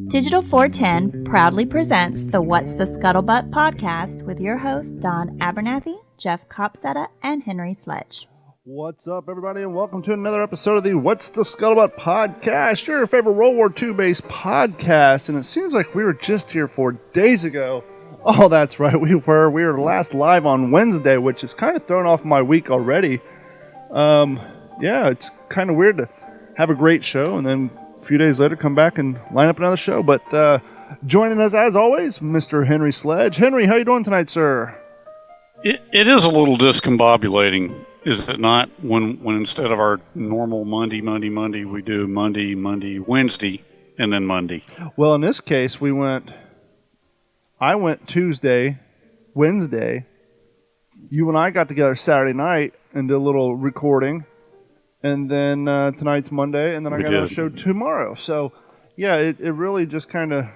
Digital 410 proudly presents the What's the Scuttlebutt podcast with your hosts Don Abernathy, Jeff Copsetta, and Henry Sledge. What's up, everybody, and welcome to another episode of the What's the Scuttlebutt podcast, your favorite World War II based podcast. And it seems like we were just here 4 days ago. Oh, that's right, we were last live on Wednesday, which has kind of thrown off my week already. Yeah, it's kind of weird to have a great show and then a few days later come back and line up another show. But joining us, as always, Mr. Henry Sledge. Henry, how you doing tonight, sir? It is a little discombobulating, is it not? When instead of our normal Monday, we do Monday, Wednesday, and then Monday. Well, in this case, I went Tuesday, Wednesday. You and I got together Saturday night and did a little recording. And then tonight's Monday, and then I got a show tomorrow. So, yeah, it really just kind of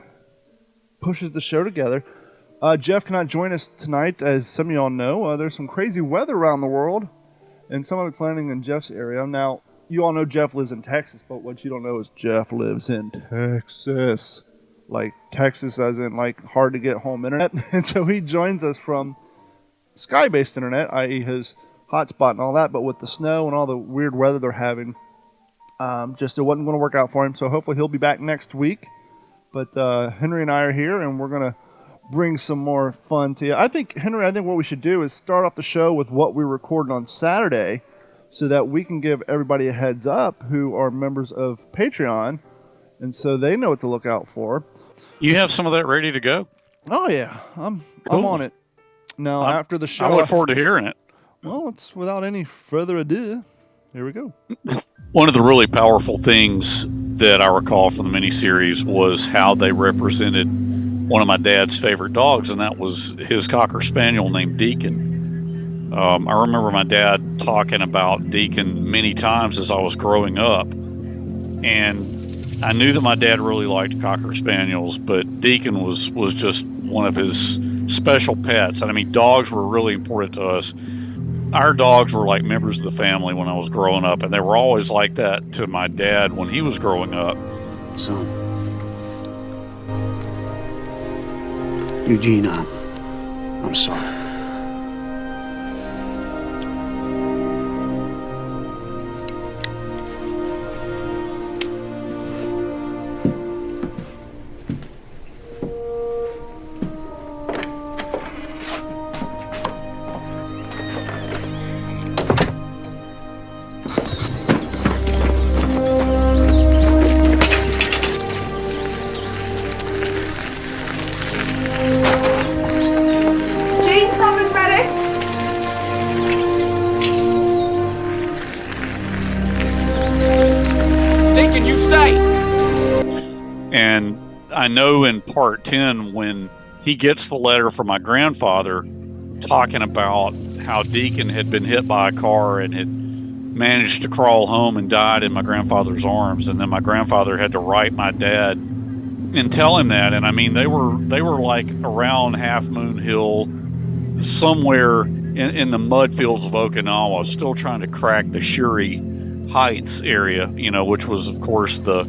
pushes the show together. Jeff cannot join us tonight, as some of y'all know. There's some crazy weather around the world, and some of it's landing in Jeff's area. Now, you all know Jeff lives in Texas, but what you don't know is Jeff lives in Texas. Like, Texas as in, like, hard to get home internet. And so he joins us from Sky-based internet, i.e. his hotspot and all that, but with the snow and all the weird weather they're having, just it wasn't going to work out for him. So hopefully he'll be back next week. But Henry and I are here, and we're going to bring some more fun to you. I think what we should do is start off the show with what we recorded on Saturday, so that we can give everybody a heads up who are members of Patreon, and so they know what to look out for. You have some of that ready to go? Oh yeah, I'm on it. Now after the show, I look forward to hearing it. Well, it's without any further ado. Here we go. One of the really powerful things that I recall from the miniseries was how they represented one of my dad's favorite dogs, and that was his Cocker Spaniel named Deacon. I remember my dad talking about Deacon many times as I was growing up, and I knew that my dad really liked Cocker Spaniels, but Deacon was just one of his special pets. And I mean, dogs were really important to us. Our dogs were like members of the family when I was growing up, and they were always like that to my dad when he was growing up. Son, Eugene, I'm sorry. And I know in part 10, when he gets the letter from my grandfather talking about how Deacon had been hit by a car and had managed to crawl home and died in my grandfather's arms, and then my grandfather had to write my dad and tell him that. And I mean, they were like around Half Moon Hill, somewhere in the mud fields of Okinawa, still trying to crack the Shuri Heights area, which was, of course, the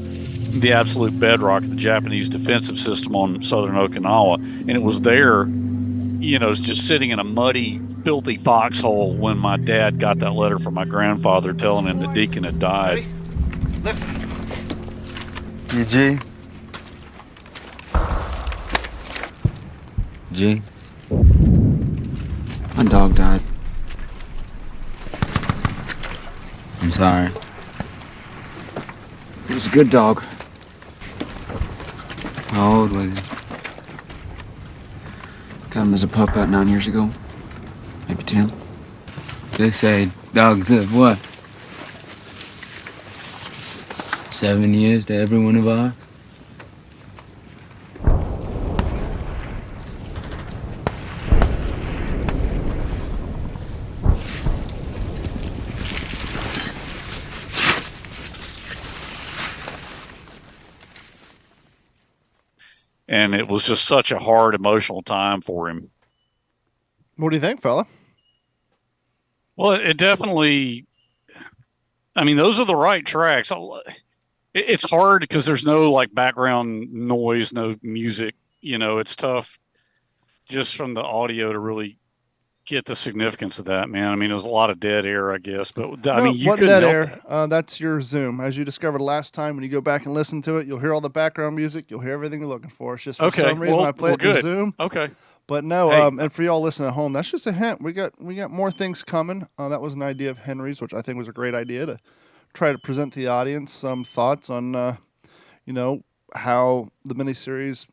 absolute bedrock of the Japanese defensive system on southern Okinawa. And it was there, just sitting in a muddy, filthy foxhole when my dad got that letter from my grandfather telling him that Deacon had died. G? G? My dog died. I'm sorry. He was a good dog. How old was he? Got him as a pup about 9 years ago. Maybe 10. They say dogs live what? 7 years to every one of ours? And it was just such a hard emotional time for him. What do you think, fella? Well, it definitely. I mean, those are the right tracks. It's hard because there's no like background noise, no music. It's tough just from the audio to really get the significance of that, man. I mean, there's a lot of dead air, I guess, but I No, mean, you wasn't couldn't dead help air. that. That's your Zoom. As you discovered last time, when you go back and listen to it, you'll hear all the background music. You'll hear everything you're looking for. It's just for Okay, some reason I play well, it through good. Zoom. Okay. But no, Hey, and for y'all listening at home, that's just a hint. We got more things coming. That was an idea of Henry's, which I think was a great idea to try to present to the audience some thoughts on, how the miniseries,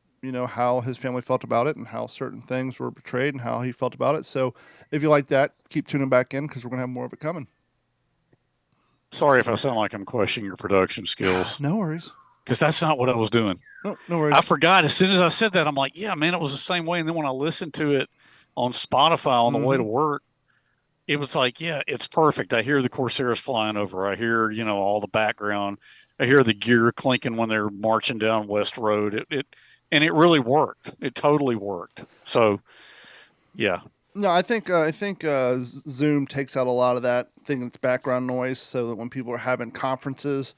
how his family felt about it and how certain things were portrayed and how he felt about it. So if you like that, keep tuning back in because we're going to have more of it coming. sorry if I sound like I'm questioning your production skills, No worries. because that's not what I was doing. No worries. I forgot as soon as I said that. I'm like, yeah, man, it was the same way. And then when I listened to it on Spotify on the way to work, it was like, yeah, it's perfect. I hear the Corsairs flying over. I hear, all the background. I hear the gear clinking when they're marching down West Road. And it really worked. It totally worked. So, yeah. No, I think Zoom takes out a lot of that thing that's background noise, so that when people are having conferences,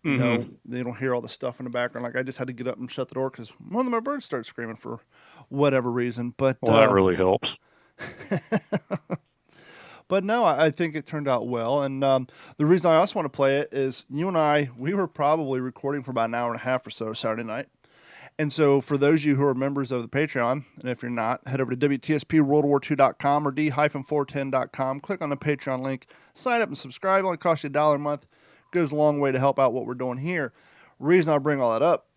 they don't hear all the stuff in the background. Like I just had to get up and shut the door because one of my birds started screaming for whatever reason. But Well, that really helps. But no, I think it turned out well. And the reason I also want to play it is you and I, we were probably recording for about an hour and a half or so Saturday night. And so for those of you who are members of the Patreon, and if you're not, head over to wtspwwii.com or d-410.com. Click on the Patreon link, sign up and subscribe. It only costs you $1 a month. It goes a long way to help out what we're doing here. Reason I bring all that up,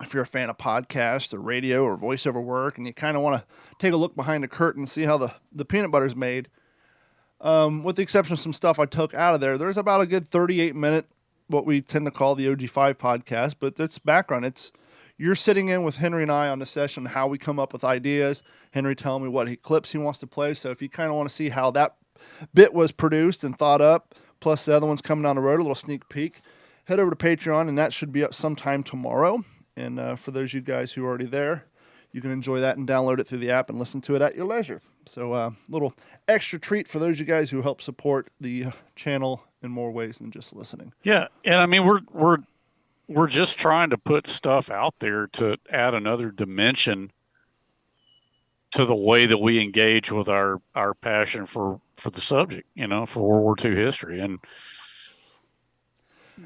if you're a fan of podcasts or radio or voiceover work and you kind of want to take a look behind the curtain and see how the peanut butter's made, with the exception of some stuff I took out of there, there's about a good 38-minute, what we tend to call the OG5 podcast, but it's background. You're sitting in with Henry and I on the session, how we come up with ideas. Henry telling me what clips he wants to play. So if you kind of want to see how that bit was produced and thought up, plus the other ones coming down the road, a little sneak peek, head over to Patreon, and that should be up sometime tomorrow. And for those of you guys who are already there, you can enjoy that and download it through the app and listen to it at your leisure. So a little extra treat for those of you guys who help support the channel in more ways than just listening. Yeah, and I mean we're just trying to put stuff out there to add another dimension to the way that we engage with our passion for the subject, for World War II history. And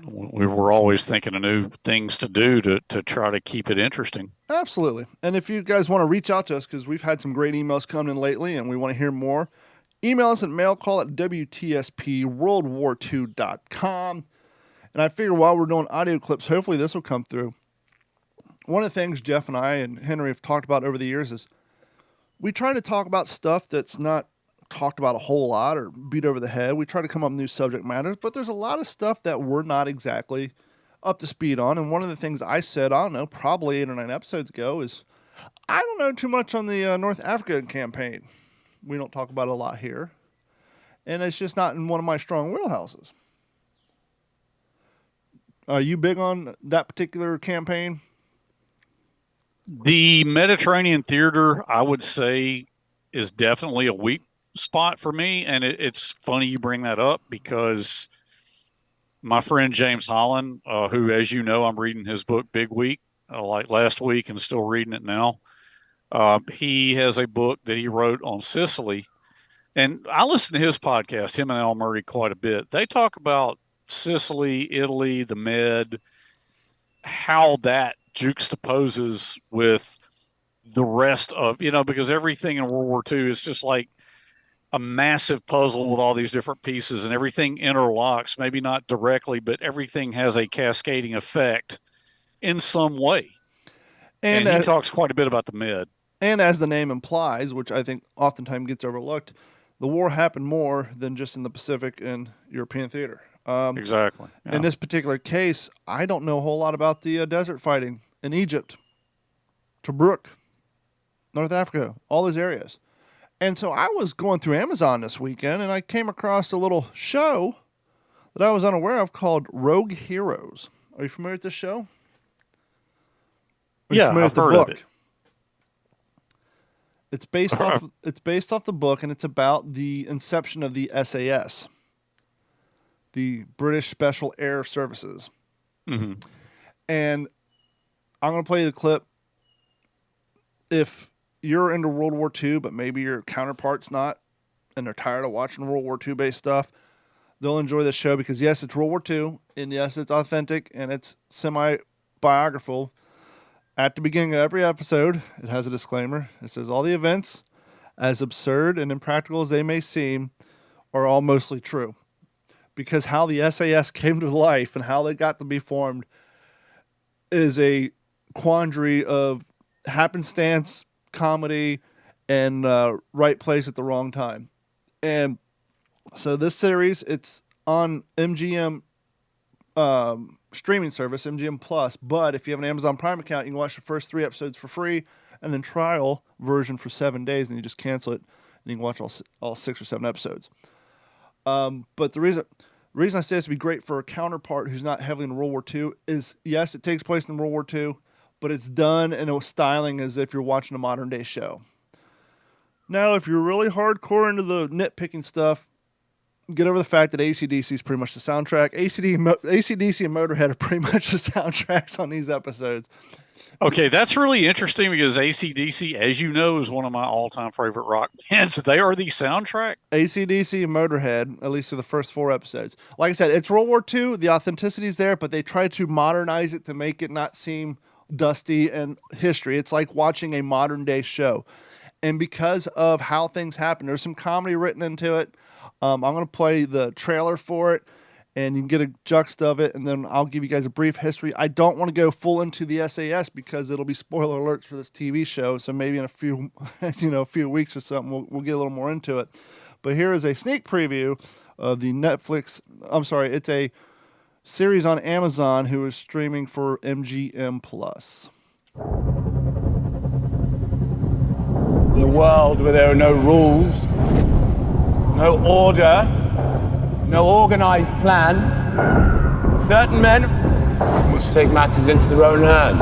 we were always thinking of new things to do to try to keep it interesting. Absolutely. And if you guys want to reach out to us, because we've had some great emails coming in lately and we want to hear more, email us at mailcall@wtspworldwar2.com. And I figure while we're doing audio clips, hopefully this will come through. One of the things Jeff and I and Henry have talked about over the years is we try to talk about stuff that's not talked about a whole lot or beat over the head. We try to come up with new subject matters, but there's a lot of stuff that we're not exactly up to speed on. And one of the things I said, I don't know, probably 8 or 9 episodes ago is I don't know too much on the North Africa campaign. We don't talk about it a lot here. And it's just not in one of my strong wheelhouses. Are you big on that particular campaign? The Mediterranean theater, I would say, is definitely a weak spot for me. And it's funny you bring that up because my friend James Holland, who, as you know, I'm reading his book Big Week, like last week and still reading it now. He has a book that he wrote on Sicily. And I listen to his podcast, him and Al Murray, quite a bit. They talk about Sicily, Italy, the Med, how that juxtaposes with the rest of, because everything in World War II is just like a massive puzzle with all these different pieces and everything interlocks, maybe not directly, but everything has a cascading effect in some way. And he talks quite a bit about the Med. And as the name implies, which I think oftentimes gets overlooked, the war happened more than just in the Pacific and European theater. Exactly. Yeah. In this particular case, I don't know a whole lot about the desert fighting in Egypt, Tobruk, North Africa, all those areas. And so I was going through Amazon this weekend, and I came across a little show that I was unaware of called Rogue Heroes. Are you familiar with this show? Yeah, I've heard of it. It's based off the book, and it's about the inception of the SAS, the British Special Air Services. Mm-hmm. And I'm going to play the clip. If you're into World War II, but maybe your counterpart's not, and they're tired of watching World War II based stuff, they'll enjoy this show because, yes, it's World War II, and yes, it's authentic, and it's semi-biographical. At the beginning of every episode, it has a disclaimer. It says, all the events, as absurd and impractical as they may seem, are all mostly true. Because how the SAS came to life and how they got to be formed is a quandary of happenstance, comedy, and right place at the wrong time. And so this series, it's on MGM streaming service, MGM Plus. But if you have an Amazon Prime account, you can watch the first 3 episodes for free, and then trial version for 7 days, and you just cancel it, and you can watch all 6 or 7 episodes. But the reason I say this would be great for a counterpart who's not heavily in World War II is, yes, it takes place in World War II, but it's done in a styling as if you're watching a modern day show. Now, if you're really hardcore into the nitpicking stuff, get over the fact that AC/DC is pretty much the soundtrack. AC/DC and Motorhead are pretty much the soundtracks on these episodes. Okay, that's really interesting because AC/DC, as you know, is one of my all-time favorite rock bands. They are the soundtrack. AC/DC and Motorhead, at least for the first 4 episodes. Like I said, it's World War II. The authenticity is there, but they try to modernize it to make it not seem dusty and history. It's like watching a modern-day show. And because of how things happen, there's some comedy written into it. I'm going to play the trailer for it, and you can get a juxt of it, and then I'll give you guys a brief history. I don't want to go full into the SAS because it'll be spoiler alerts for this TV show, so maybe in a few weeks or something, we'll get a little more into it. But here is a sneak preview of the it's a series on Amazon who is streaming for MGM Plus. In a world where there are no rules, no order, no organized plan, certain men must take matters into their own hands.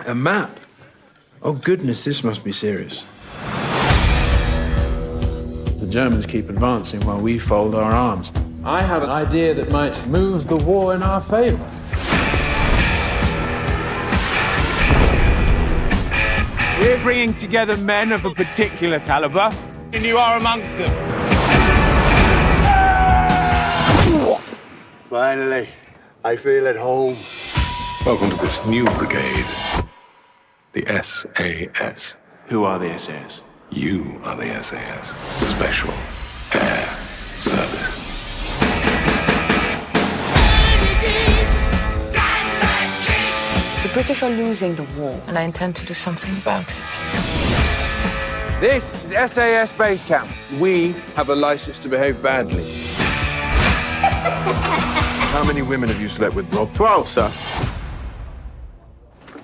A map? Oh goodness, this must be serious. The Germans keep advancing while we fold our arms. I have an idea that might move the war in our favor. We're bringing together men of a particular caliber, and you are amongst them. Finally, I feel at home. Welcome to this new brigade, the SAS. Who are the SAS? You are the SAS, the Special Air Service. The British are losing the war, and I intend to do something about it. This is SAS base camp. We have a license to behave badly. How many women have you slept with, Rob? 12, sir.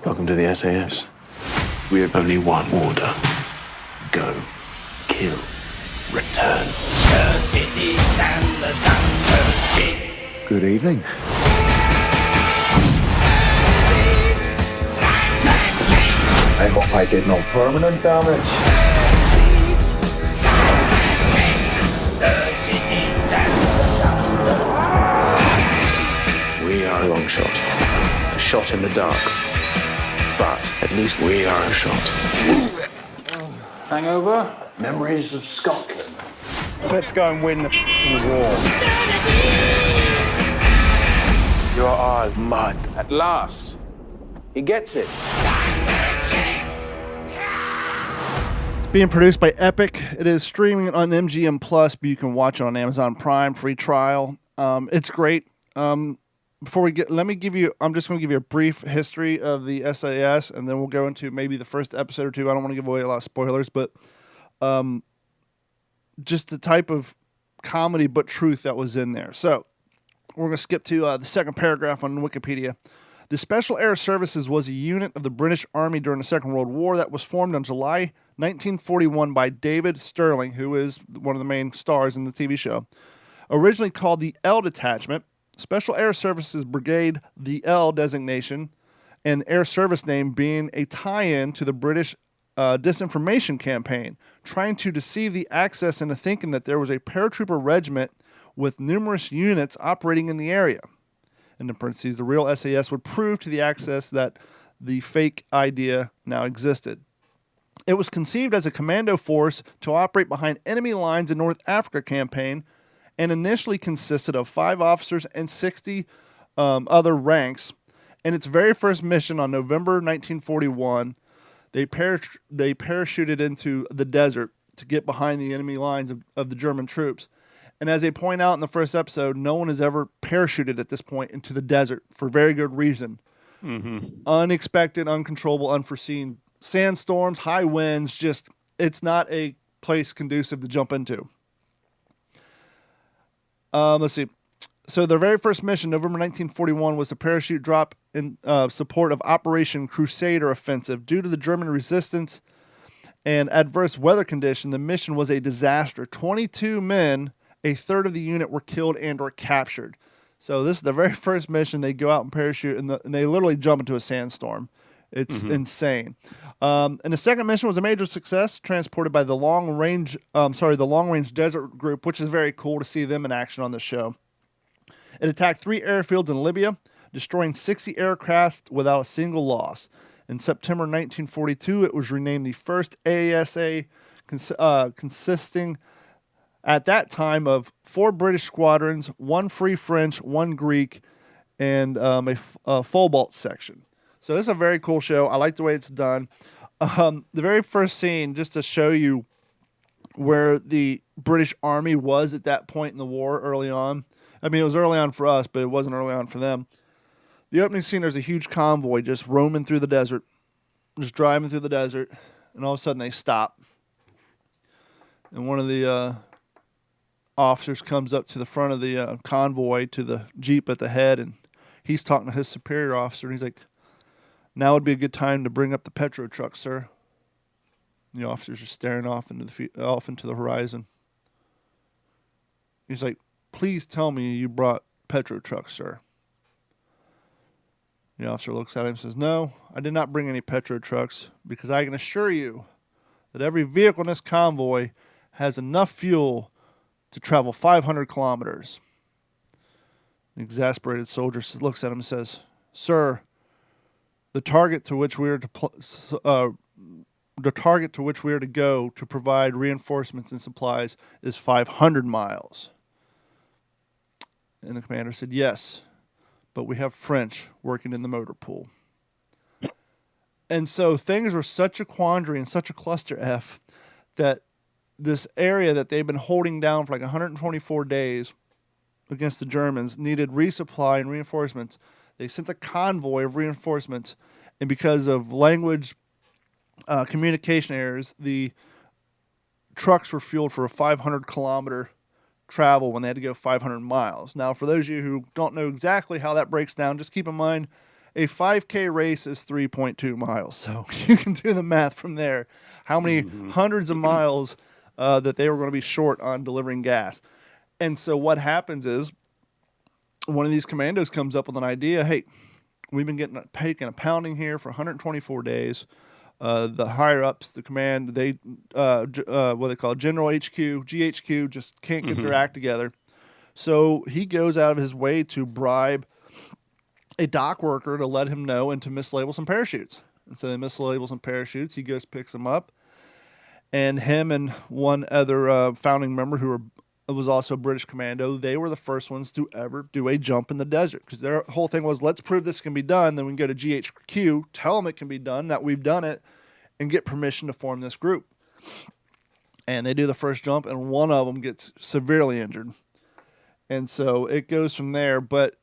Welcome to the SAS. We have only one order. Go, kill, return. Good evening. I hope I did no permanent damage. We are a long shot. A shot in the dark. But at least we are a shot. Hangover? Memories of Scotland. Let's go and win the war. You are mud. At last. He gets it. Being produced by Epic. It is streaming on MGM Plus, but you can watch it on Amazon Prime, free trial. It's great. Before we get, I'm just going to give you a brief history of the SAS, and then we'll go into maybe the first episode or two. I don't want to give away a lot of spoilers, but just the type of comedy but truth that was in there. So we're going to skip to the second paragraph on Wikipedia. The Special Air Services was a unit of the British Army during the Second World War that was formed on July 1941 by David Stirling, who is one of the main stars in the TV show. Originally called the L Detachment, Special Air Services Brigade, the L designation, and Air Service name being a tie-in to the British disinformation campaign, trying to deceive the Axis into thinking that there was a paratrooper regiment with numerous units operating in the area. And in parentheses, the real SAS would prove to the Axis that the fake idea now existed. It was conceived as a commando force to operate behind enemy lines in North Africa campaign, and initially consisted of 5 officers and 60 other ranks. In its very first mission on November 1941, they parachuted into the desert to get behind the enemy lines of the German troops. And as they point out in the first episode, no one has ever parachuted at this point into the desert for very good reason. Unexpected, uncontrollable, unforeseen sandstorms, high winds, just it's not a place conducive to jump into. Let's see. So their very first mission, November 1941, was a parachute drop in support of Operation Crusader Offensive. Due to the German resistance and adverse weather condition, the mission was a disaster. 22 men, a third of the unit, were killed and or captured. So this is the very first mission. They go out and parachute, and they literally jump into a sandstorm. It's insane. And the second mission was a major success, transported by the Long Range Desert Group, which is very cool to see them in action on the show. It attacked 3 airfields in Libya, destroying 60 aircraft without a single loss. In September 1942, it was renamed the first ASA, consisting at that time of 4 British squadrons, 1 Free French, 1 Greek, and a Phobalt section. So this is a very cool show. I like the way it's done. The very first scene, just to show you where the British Army was at that point in the war early on. I mean, it was early on for us, but it wasn't early on for them. The opening scene, there's a huge convoy just roaming through the desert, just driving through the desert, and all of a sudden they stop. And one of the officers comes up to the front of the convoy to the Jeep at the head, and he's talking to his superior officer, and he's like, "Now would be a good time to bring up the Petro truck, sir." And the officer's just staring off into the horizon. He's like, "Please tell me you brought Petro trucks, sir." The officer looks at him and says, "No, I did not bring any Petro trucks, because I can assure you that every vehicle in this convoy has enough fuel to travel 500 kilometers. The exasperated soldier looks at him and says, "Sir, the target to which we are to go to provide reinforcements and supplies is 500 miles. And the commander said, "Yes, but we have French working in the motor pool." And so things were such a quandary and such a cluster F that this area that they've been holding down for like 124 days against the Germans needed resupply and reinforcements. They sent a convoy of reinforcements, and because of language communication errors, the trucks were fueled for a 500-kilometer travel when they had to go 500 miles. Now, for those of you who don't know exactly how that breaks down, just keep in mind a 5K race is 3.2 miles. So you can do the math from there, how many hundreds of miles that they were going to be short on delivering gas. And so what happens is one of these commandos comes up with an idea. Hey, we've been taking a pounding here for 124 days. The higher ups, the command, they what they call General HQ, GHQ, just can't get their act together. So he goes out of his way to bribe a dock worker to let him know and to mislabel some parachutes. And so they mislabel some parachutes. He goes, picks them up, and him and one other founding member who was also a British commando, they were the first ones to ever do a jump in the desert, because their whole thing was, let's prove this can be done, then we can go to GHQ, tell them it can be done, that we've done it, and get permission to form this group. And they do the first jump, and one of them gets severely injured. And so it goes from there. But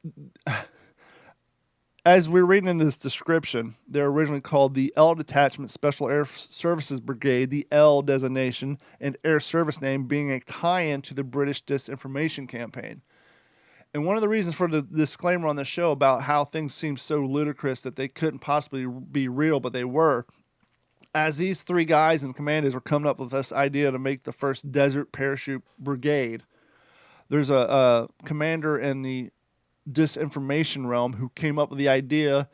as we're reading in this description, they're originally called the L Detachment Special Air Services Brigade, the L designation and air service name being a tie-in to the British disinformation campaign. And one of the reasons for the disclaimer on the show about how things seem so ludicrous that they couldn't possibly be real, but they were, as these 3 guys and commandos were coming up with this idea to make the first Desert Parachute Brigade, there's a commander in the disinformation realm who came up with the idea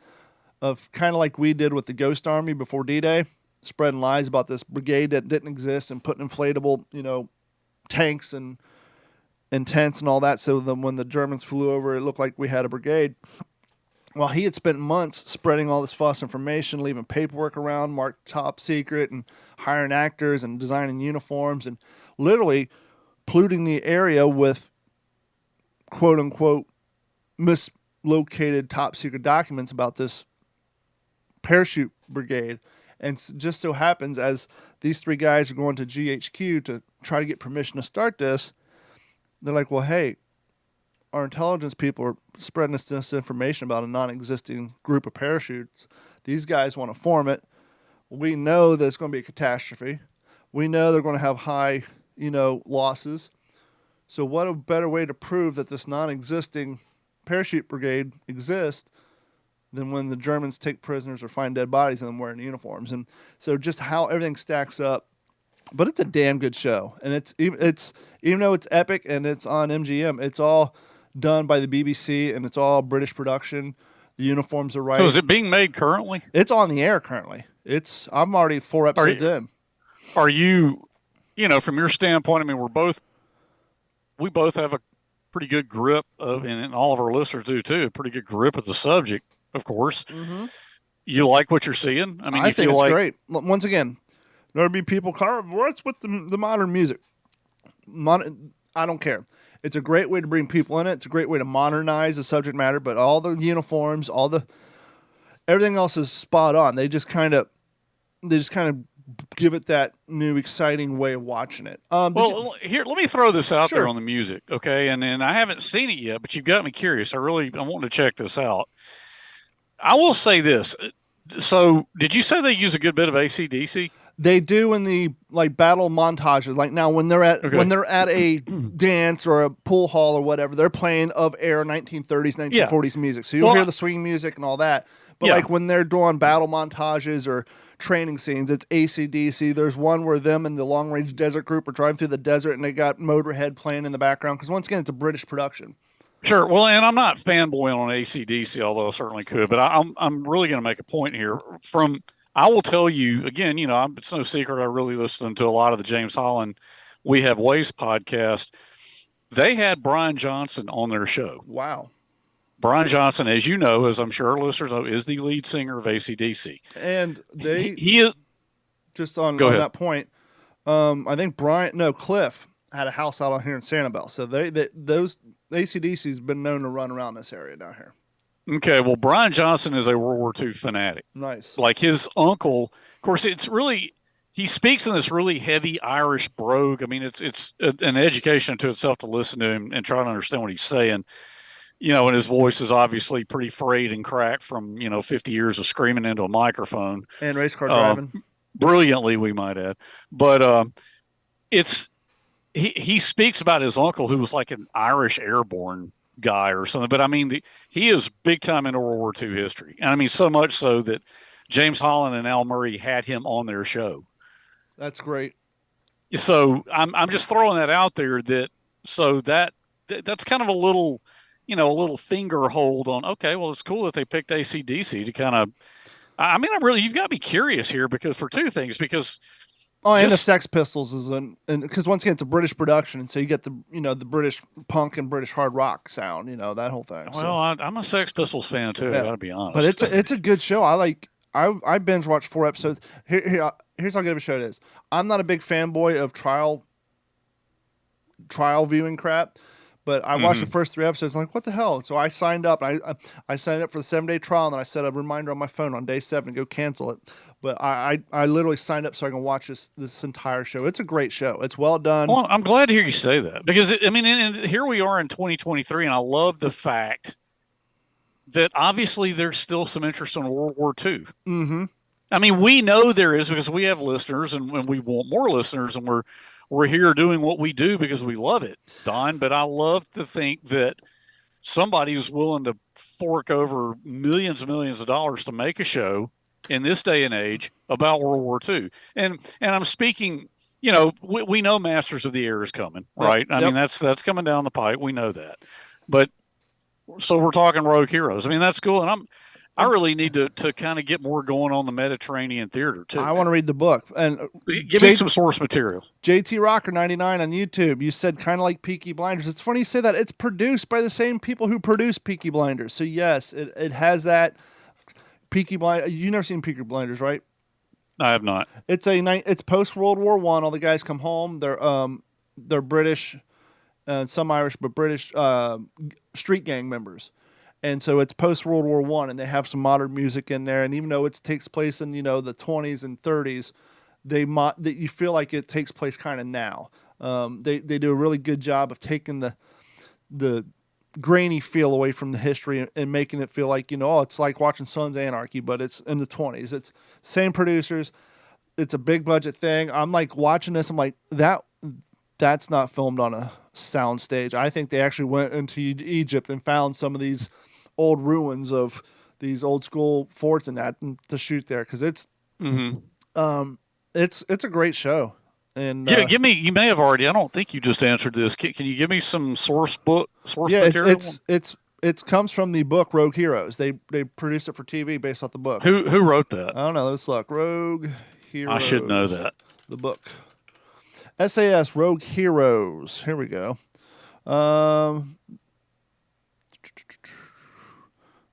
of kind of like we did with the Ghost Army before D-Day, spreading lies about this brigade that didn't exist and putting inflatable, tanks and tents and all that. So then when the Germans flew over, it looked like we had a brigade. Well, he had spent months spreading all this false information, leaving paperwork around, marked top secret, and hiring actors and designing uniforms and literally polluting the area with quote-unquote mislocated top secret documents about this parachute brigade. And just so happens, as these three guys are going to GHQ to try to get permission to start this, they're like, well, hey, our intelligence people are spreading us this information about a non-existing group of parachutes. These guys want to form it. We know that it's going to be a catastrophe. We know they're going to have high, losses. So what a better way to prove that this non-existing parachute brigade exists than when the Germans take prisoners or find dead bodies and them wearing uniforms. And so just how everything stacks up. But it's a damn good show. And it's even though it's epic and it's on MGM, it's all done by the BBC and it's all British production. The uniforms are right. So is it being made currently? It's on the air currently. I'm already 4 episodes in. Are you, from your standpoint, I mean, we both have a pretty good grip of, and all of our listeners do too, a pretty good grip of the subject, of course. Mm-hmm. You like what you're seeing? I mean, I think it's great. Once again, there'll be people, what's with the modern music? I don't care. It's a great way to bring people in it. It's a great way to modernize the subject matter, but all the uniforms, everything else is spot on. They just kind of give it that new, exciting way of watching it. Here, let me throw this out there on the music, okay? And I haven't seen it yet, but you've got me curious. I want to check this out. I will say this. So, did you say they use a good bit of AC/DC? They do in the battle montages. Like now, when they're at a dance or a pool hall or whatever, they're playing of air 1930s, 1940s music. So you'll hear the swing music and all that. But when they're doing battle montages or training scenes, it's AC/DC. There's one where them and the Long Range Desert Group are driving through the desert and they got Motorhead playing in the background. Because once again, it's a British production. Sure. Well, and I'm not fanboying on AC/DC, although I certainly could. But I'm really going to make a point here. I will tell you, again, it's no secret I really listen to a lot of the James Holland We Have Waste podcast. They had Brian Johnson on their show. Wow. Brian Johnson, as you know, as I'm sure our listeners know, is the lead singer of AC/DC. And he is just on that point. I think Cliff had a house out here in Sanibel. So those AC/DC's been known to run around this area down here. Okay, well, Brian Johnson is a World War II fanatic. Nice. Like his uncle, of course, he speaks in this really heavy Irish brogue. I mean, it's an education to itself to listen to him and try to understand what he's saying. And his voice is obviously pretty frayed and cracked from, 50 years of screaming into a microphone. And race car driving. Brilliantly, we might add. But he speaks about his uncle who was like an Irish airborne guy or something, but I mean, he is big time into World War II history, and I mean so much so that James Holland and Al Murray had him on their show. That's great. So I'm just throwing that out there. That's kind of a little finger hold on. Okay, well, it's cool that they picked AC/DC to kind of. I mean, you've got to be curious here because and the Sex Pistols is because once again it's a British production, and so you get the the British punk and British hard rock sound, that whole thing. Well, I'm a Sex Pistols fan too. I gotta be honest, but it's a good show. I binge watched 4 episodes. Here's how good of a show it is. I'm not a big fanboy of trial viewing crap, but I watched the first 3 episodes. I'm like, what the hell? So I signed up. I signed up for the 7-day trial, and then I set a reminder on my phone on day 7 to go cancel it. But I literally signed up so I can watch this entire show. It's a great show. It's well done. Well, I'm glad to hear you say that because here we are in 2023, and I love the fact that obviously there's still some interest in World War II. Mm-hmm. I mean, we know there is because we have listeners, and we want more listeners, and we're here doing what we do because we love it, Don. But I love to think that somebody is willing to fork over millions and millions of dollars to make a show in this day and age about World War II. And I'm speaking, we know Masters of the Air is coming, right? I mean, that's coming down the pipe. We know that. But so we're talking Rogue Heroes. I mean, that's cool. And I really need to kind of get more going on the Mediterranean theater too. I want to read the book. And give me some source material. JT Rocker 99 on YouTube. You said kind of like Peaky Blinders. It's funny you say that. It's produced by the same people who produce Peaky Blinders. So yes, it has that Peaky Blinders. You never seen Peaky Blinders, right? I have not. It's post World War I. All the guys come home. They're British, some Irish, but British street gang members. And so it's post World War I, and they have some modern music in there. And even though it takes place in the 20s and 30s, that you feel like it takes place kind of now. They do a really good job of taking the grainy feel away from the history and making it feel like it's like watching Sons of Anarchy, but it's in the 20s. It's same producers. It's a big budget thing. I'm like watching this. I'm like that's not filmed on a sound stage. I think they actually went into Egypt and found some of these old ruins of these old school forts and that to shoot there, because it's a great show. And give me. You may have already. I don't think you just answered this. Can you give me some source material? It comes from the book Rogue Heroes. They produced it for TV based off the book. Who wrote that? I don't know. Let's look. Rogue Heroes. I should know that. The book. SAS Rogue Heroes. Here we go.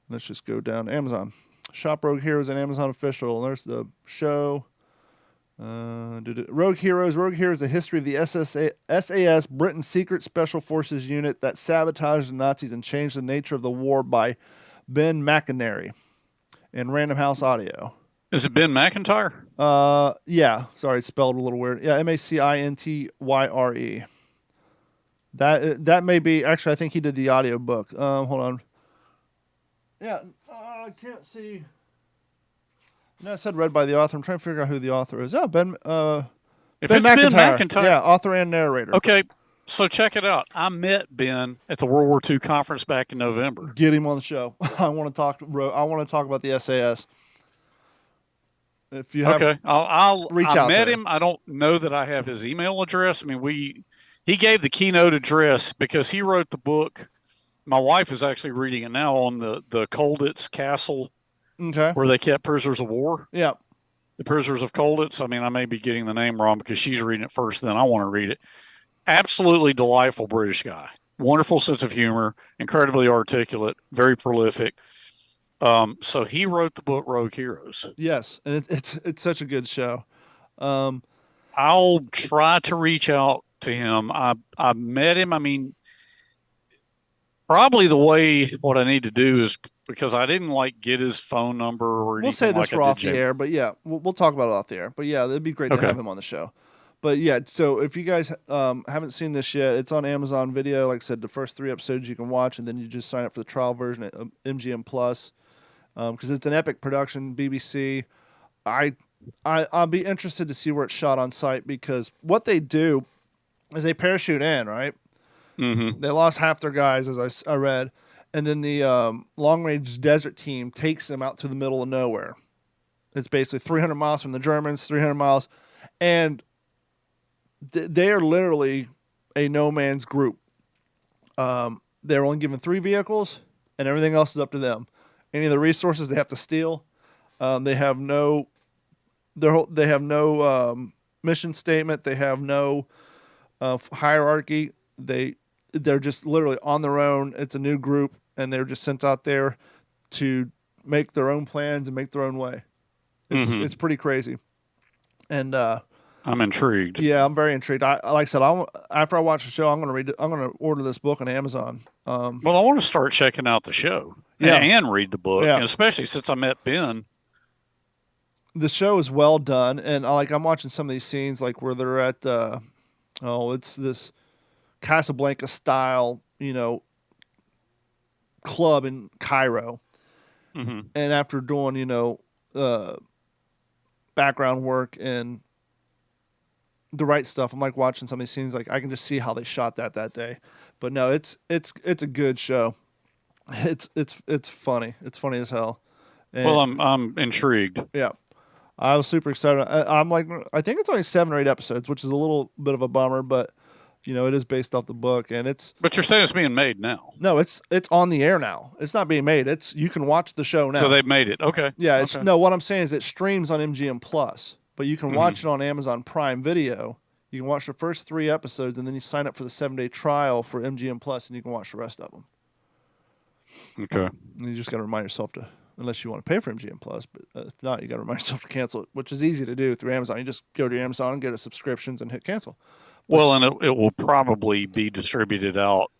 Let's just go down to Amazon. Shop Rogue Heroes and Amazon Official. There's the show. Rogue Heroes. Rogue Heroes, the history of the SAS, Britain's secret special forces unit that sabotaged the Nazis and changed the nature of the war, by Ben McIntyre in Random House Audio. Is it Ben McIntyre? Yeah. Sorry, it's spelled a little weird. Yeah, MACINTYRE. That may be, actually, I think he did the audio book. Hold on. Yeah, I can't see. No, it said read by the author. I'm trying to figure out who the author is. Oh, Ben McIntyre. Yeah, author and narrator. Okay, so check it out. I met Ben at the World War II conference back in November. Get him on the show. I want to talk about the SAS. If you have, okay, I'll reach out. I met him. I don't know that I have his email address. I mean, he gave the keynote address because he wrote the book. My wife is actually reading it now on the Colditz Castle, where they kept prisoners of war. Yeah. The Prisoners of Colditz. I mean, I may be getting the name wrong because she's reading it first, then I want to read it. Absolutely delightful British guy. Wonderful sense of humor, incredibly articulate, very prolific. So he wrote the book Rogue Heroes. Yes, and it's such a good show. I'll try to reach out to him. I met him. I mean, probably what I need to do is, because I didn't get his phone number or anything. We'll say this for off the air, but yeah, we'll talk about it off the air. But yeah, it'd be great to have him on the show. But yeah, so if you guys haven't seen this yet, it's on Amazon Video. Like I said, the first 3 episodes you can watch, and then you just sign up for the trial version at MGM Plus, because it's an epic production, BBC. I'll be interested to see where it's shot on site, because what they do is they parachute in, right? Mm-hmm. They lost half their guys, as I read, and then the long-range desert team takes them out to the middle of nowhere. It's basically 300 miles from the Germans, 300 miles, and they are literally a no-man's group. They're only given 3 vehicles, and everything else is up to them. Any of the resources they have to steal. They have no mission statement. They have no hierarchy. They're just literally on their own. It's a new group, and they're just sent out there to make their own plans and make their own way. It's pretty crazy. And I'm intrigued. Yeah, I'm very intrigued. Like I said, after I watch the show, I'm going to read it. I'm going to order this book on Amazon. Well, I want to start checking out the show and read the book, and especially since I met Ben. The show is well done, and I'm watching some of these scenes, like where they're at. It's this Casablanca style, club in Cairo, and after doing background work and the right stuff, I'm watching some of these scenes, I can just see how they shot that day. But no, it's a good show. It's funny. It's funny as hell. And, well, I'm intrigued. Yeah. I was super excited. I think it's only 7 or 8 episodes, which is a little bit of a bummer, but It is based off the book, and it's. But you're saying it's being made now? No, it's on the air now. It's not being made. You can watch the show now. So they've made it. Okay. Yeah. Okay. No, what I'm saying is it streams on MGM Plus, but you can watch it on Amazon Prime Video. You can watch the first 3 episodes, and then you sign up for the 7-day trial for MGM Plus, and you can watch the rest of them. Okay. And you just got to remind yourself to, unless you want to pay for MGM Plus, but if not, you got to remind yourself to cancel it, which is easy to do through Amazon. You just go to Amazon and get a subscriptions and hit cancel. Well, and it will probably be distributed out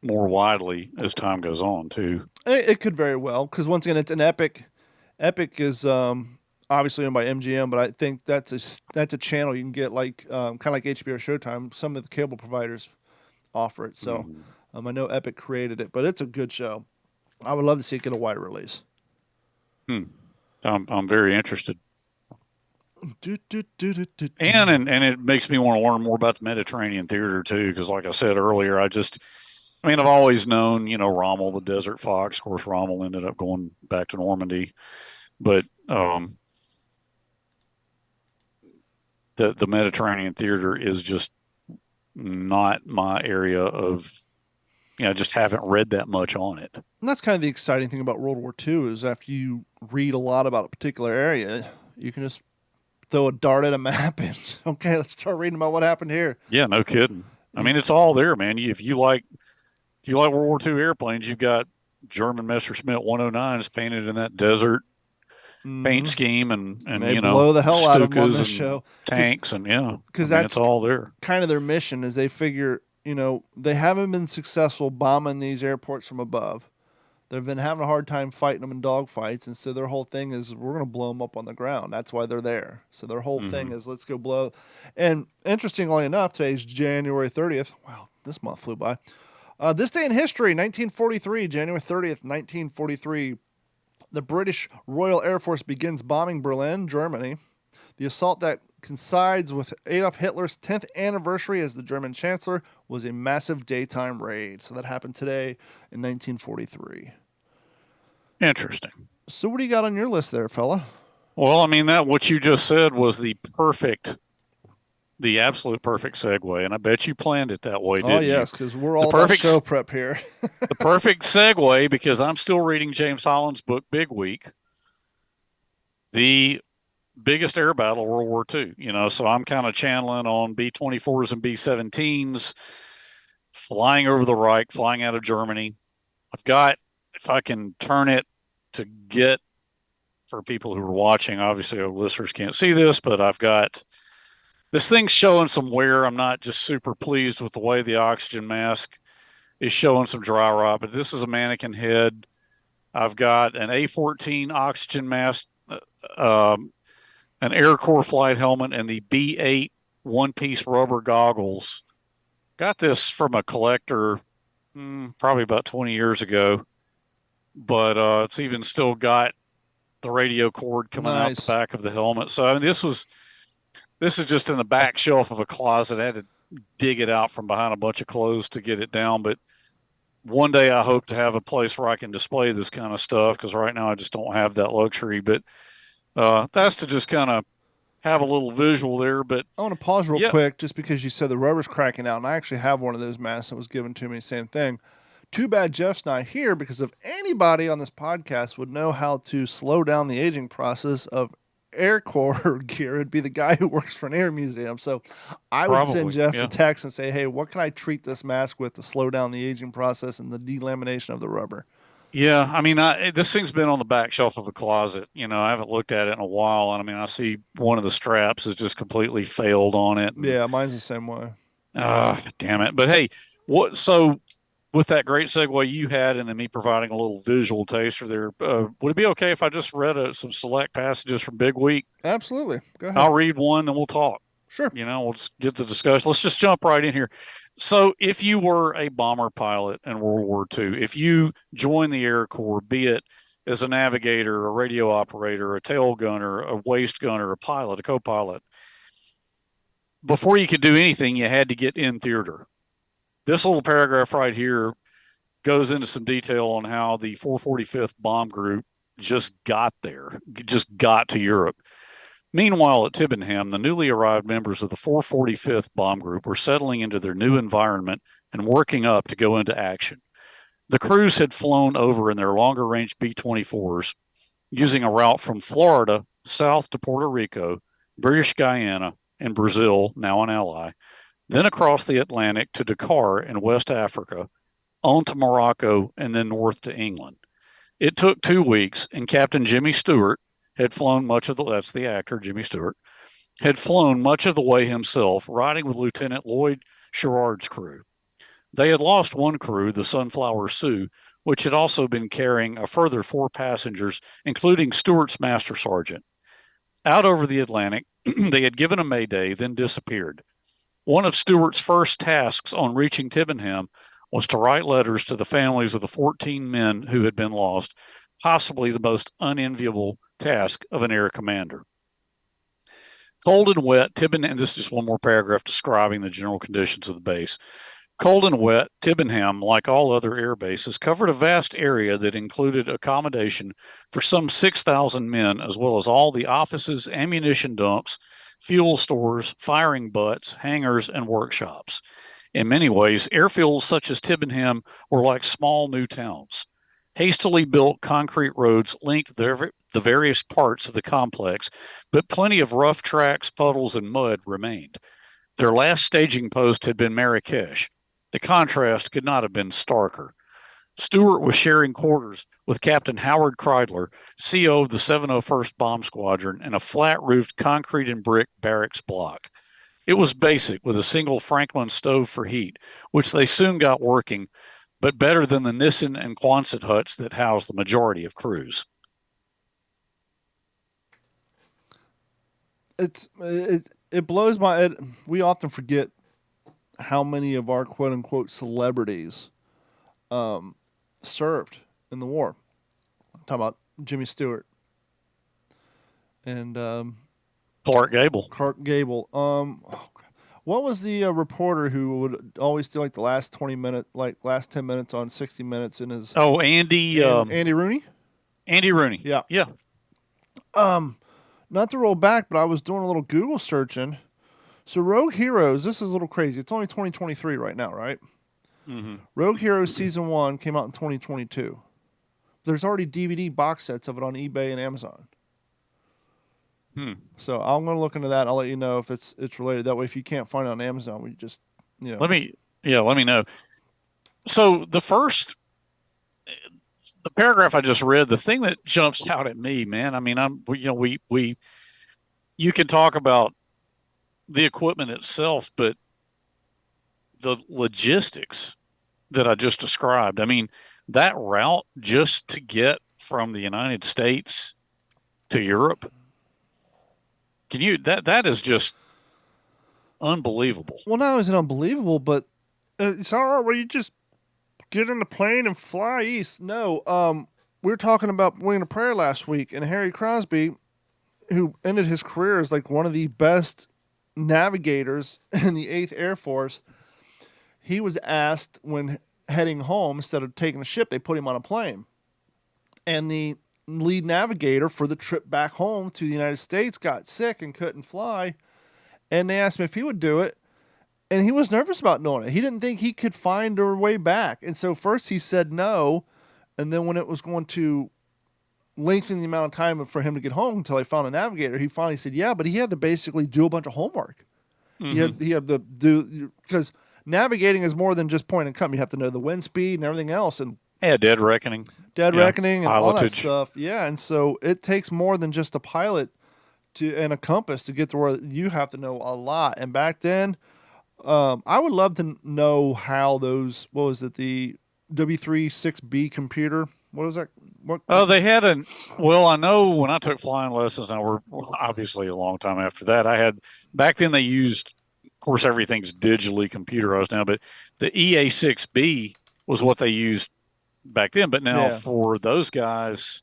more widely as time goes on, too. It could very well, because once again, it's an Epic. Epic is obviously owned by MGM, but I think that's a channel you can get kind of like HBO or Showtime. Some of the cable providers offer it, so I know Epic created it, but it's a good show. I would love to see it get a wide release. I'm very interested. And it makes me want to learn more about the Mediterranean theater too, because like I said earlier, I've always known, Rommel, the Desert Fox. Of course, Rommel ended up going back to Normandy, but the Mediterranean theater is just not my area of. I just haven't read that much on it. And that's kind of the exciting thing about World War II is after you read a lot about a particular area, you can just throw a dart at a map and, okay, let's start reading about what happened here. Yeah, no kidding. It's all there, man. If you like World War II airplanes, you've got German Messerschmitt 109s painted in that desert paint scheme, and they blow the hell out of them on this show. Tanks, and because it's all there. Kind of their mission is they figure, they haven't been successful bombing these airports from above. They've been having a hard time fighting them in dogfights, and so their whole thing is we're going to blow them up on the ground. That's why they're there. So their whole thing is let's go blow. And interestingly enough, today's January 30th. Wow, this month flew by. This day in history, 1943, January 30th, 1943, the British Royal Air Force begins bombing Berlin, Germany. The assault that coincides with Adolf Hitler's 10th anniversary as the German Chancellor was a massive daytime raid. So that happened today in 1943. Interesting. So what do you got on your list there, fella? Well, that what you just said was the absolute perfect segue, and I bet you planned it that way, didn't you? Oh, yes, because we're all about show prep here. The perfect segue, because I'm still reading James Holland's book, Big Week, the biggest air battle, World War II. So I'm kind of channeling on B-24s and B-17s, flying over the Reich, flying out of Germany. I've got, if I can turn it to get, for people who are watching, obviously our listeners can't see this, but I've got this thing's showing some wear. I'm not just super pleased with the way the oxygen mask is showing some dry rot, but this is a mannequin head. I've got an A-14 oxygen mask, an Air Corps flight helmet, and the B-8 one-piece rubber goggles. Got this from a collector probably about 20 years ago, but it's even still got the radio cord coming out the back of the helmet. So this is just in the back shelf of a closet. I had to dig it out from behind a bunch of clothes to get it down, but one day I hope to have a place where I can display this kind of stuff, because right now I just don't have that luxury. But that's to just kind of have a little visual there. But I want to pause real quick, just because you said the rubber's cracking out, and I actually have one of those masks that was given to me, same thing. Too bad Jeff's not here, because if anybody on this podcast would know how to slow down the aging process of Air Corps gear, it'd be the guy who works for an air museum. So I would send Jeff a text and say, hey, what can I treat this mask with to slow down the aging process and the delamination of the rubber? Yeah, this thing's been on the back shelf of a closet. I haven't looked at it in a while, and I see one of the straps is just completely failed on it. Yeah, mine's the same way. Damn it. But hey, so with that great segue you had, and then me providing a little visual taster there, would it be okay if I just read some select passages from Big Week? Absolutely. Go ahead. I'll read one, then we'll talk. Sure. We'll just get the discussion. Let's just jump right in here. So if you were a bomber pilot in World War II, if you joined the Air Corps, be it as a navigator, a radio operator, a tail gunner, a waist gunner, a pilot, a co-pilot, before you could do anything, you had to get in theater. This little paragraph right here goes into some detail on how the 445th Bomb Group just got there, just got to Europe. Meanwhile, at Tibbenham, the newly arrived members of the 445th Bomb Group were settling into their new environment and working up to go into action. The crews had flown over in their longer-range B-24s, using a route from Florida south to Puerto Rico, British Guyana, and Brazil, now an ally, then across the Atlantic to Dakar in West Africa, on to Morocco, and then north to England. It took 2 weeks, and Captain Jimmy Stewart had flown much of that's the actor, Jimmy Stewart, had flown much of the way himself, riding with Lieutenant Lloyd Sherrard's crew. They had lost one crew, the Sunflower Sioux, which had also been carrying a further 4 passengers, including Stewart's master sergeant. Out over the Atlantic, they had given a mayday, then disappeared. One of Stewart's first tasks on reaching Tibbenham was to write letters to the families of the 14 men who had been lost, possibly the most unenviable task of an air commander. Cold and wet, and this is just one more paragraph describing the general conditions of the base. Cold and wet, Tibbenham, like all other air bases, covered a vast area that included accommodation for some 6,000 men, as well as all the offices, ammunition dumps, fuel stores, firing butts, hangars, and workshops. In many ways, airfields such as Tibbenham were like small new towns. Hastily built concrete roads linked the various parts of the complex, but plenty of rough tracks, puddles, and mud remained. Their last staging post had been Marrakesh. The contrast could not have been starker. Stewart was sharing quarters with Captain Howard Kreidler, CO of the 701st Bomb Squadron, in a flat-roofed concrete and brick barracks block. It was basic, with a single Franklin stove for heat, which they soon got working, but better than the Nissen and Quonset huts that housed the majority of crews. It blows my head. We often forget how many of our quote-unquote celebrities served in the war. I'm talking about Jimmy Stewart and Clark Gable. What was the reporter who would always do like the last 10 minutes on 60 Minutes in his? Oh, Andy Rooney. Andy Rooney. Yeah. Not to roll back, but I was doing a little Google searching. So Rogue Heroes, this is a little crazy. It's only 2023 right now, right? Mm-hmm. Rogue Heroes Season 1 came out in 2022. There's already DVD box sets of it on eBay and Amazon. So I'm going to look into that. I'll let you know if it's related. That way, if you can't find it on Amazon, we just, Let me know. So the paragraph I just read, the thing that jumps out at me, man, I mean, you can talk about the equipment itself, but the logistics that I just described, I mean, that route just to get from the United States to Europe, that is just unbelievable. Well, not only is it unbelievable, but it's all right where you just get in the plane and fly east. No, we were talking about Wing of Prayer last week, and Harry Crosby, who ended his career as like one of the best navigators in the 8th Air Force, he was asked when heading home, instead of taking a ship, they put him on a plane. And the lead navigator for the trip back home to the United States got sick and couldn't fly. And they asked him if he would do it. And he was nervous about doing it. He didn't think he could find a way back. And so first he said no. And then when it was going to lengthen the amount of time for him to get home until they found a navigator, he finally said, yeah, but he had to basically do a bunch of homework. Mm-hmm. He had to do, because navigating is more than just point and come. You have to know the wind speed and everything else. And dead reckoning and pilotage. All that stuff. Yeah, and so it takes more than just a pilot and a compass to get to where you have to know a lot. And back then, I would love to know how those, what was it, the W36B computer, what was that? They had I know when I took flying lessons, and we're obviously a long time after that, back then they used, of course, everything's digitally computerized now, but the EA6B was what they used back then. But now for those guys,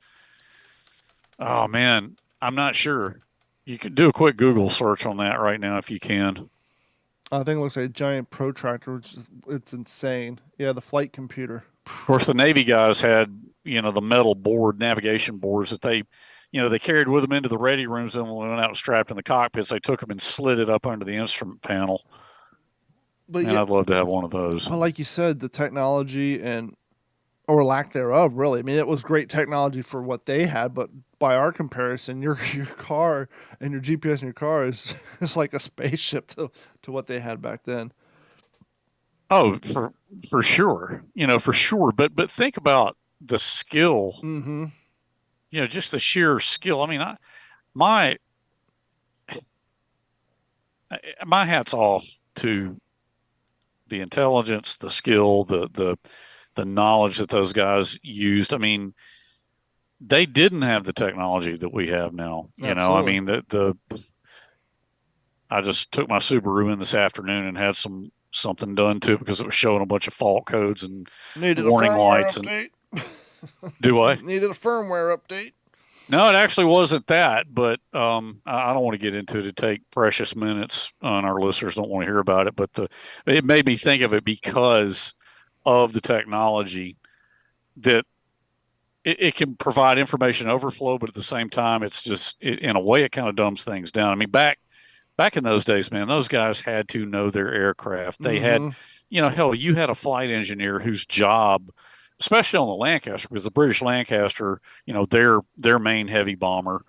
oh man, I'm not sure. You could do a quick Google search on that right now if you can. I think it looks like a giant protractor, it's insane. Yeah, the flight computer. Of course, the Navy guys had, the metal board, navigation boards that they they carried with them into the ready rooms, and when we went out strapped in the cockpits, they took them and slid it up under the instrument panel. But And I'd love to have one of those. But like you said, the technology or lack thereof, really. I mean, it was great technology for what they had, but by our comparison, your car and your GPS in your car is like a spaceship to what they had back then. Oh, for sure, for sure. But think about the skill. Mm-hmm. Just the sheer skill. I mean, my hat's off to the intelligence, the skill, the knowledge that those guys used. I mean, they didn't have the technology that we have now. I mean, I just took my Subaru in this afternoon and had something done to it because it was showing a bunch of fault codes and warning lights. Update. Do I? Needed a firmware update. No, it actually wasn't that, but I don't want to get into it. It'd take precious minutes, and our listeners don't want to hear about it. But it made me think of it because of the technology that it can provide information overflow, but at the same time, it's just in a way it kind of dumbs things down. I mean, back in those days, man, those guys had to know their aircraft. They had, hell, you had a flight engineer whose job, especially on the Lancaster, because the British Lancaster, their main heavy bomber,